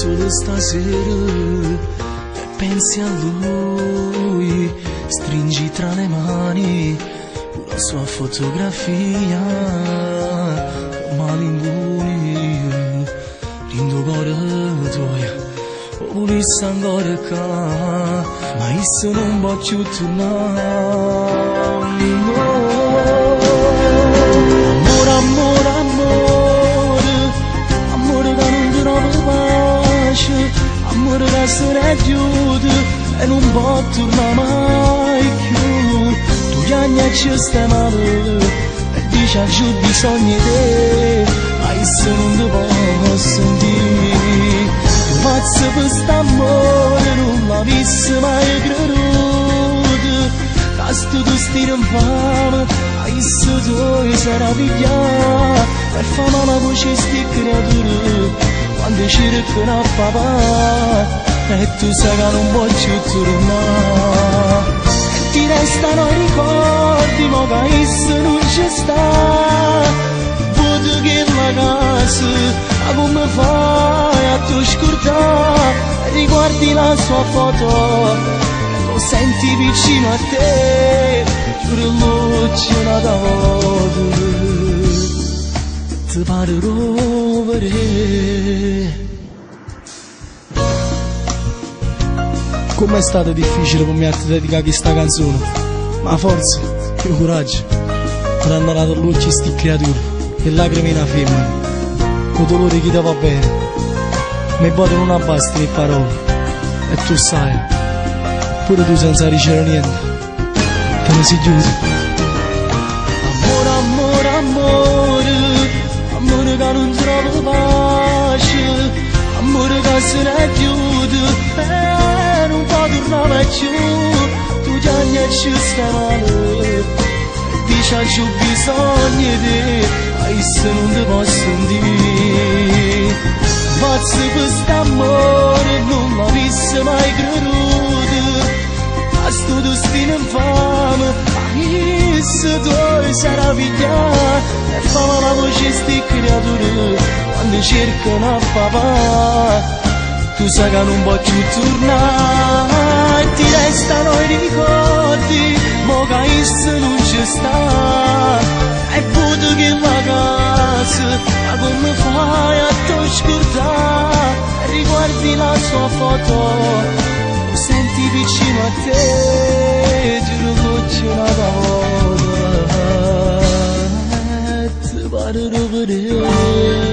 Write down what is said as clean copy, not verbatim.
solo stasera e pensi a lui, stringi tra le mani la sua fotografia, malinguni, lindo cuore tuo, o volessi ancora qua, ma io non voglio tornare, no. Amore, amore, amore, amore che non trova pace, amore che si racchiude e non può tornare mai più. Tu gli anni ci stai male e dici che ho bisogno di te, ma io non ti posso sentire. Tu pazzo per st'amore non l'avessi mai creduto, che sto destino infame a io tu sarà pigliato per fare la voce sti creature quando cercano a papà e tu sai che non voglio tornare e ti restano i ricordi ma che io non ci sta. Vedo che la casa ma come fai a tu scordare e riguardi la sua foto e lo senti vicino a te, giuro l'occhio da voto ti pare rovere. Com'è stato difficile per me a te dedicare questa canzone, ma forza, che coraggio per andare a luce sti creature e lacrime in femmina, con dolore che ti va bene, ma voto non abbasti le parole e tu sai, pure tu senza ricevere niente, te ne si chiude. Amore, amore, amore, amore che non trova pace, amore che si racchiude e non può tornare più. Tu gli anni ci stai male e dici che ho bisogno di te, ma io non ti posso dire. Pazzo per st'amore non l'avessi mai creduto, a sto destino infame a io tu sarà pigliato e fama la voce sti creature quando cercano a papà. Tu sai che non voglio tornare e ti restano i ricordi ma che io non ci sta e vedo che la casa ma come fai a tu scordare e riguardi la sua foto lo senti vicino a te, giuro l'occhio da voto ti pare rovere.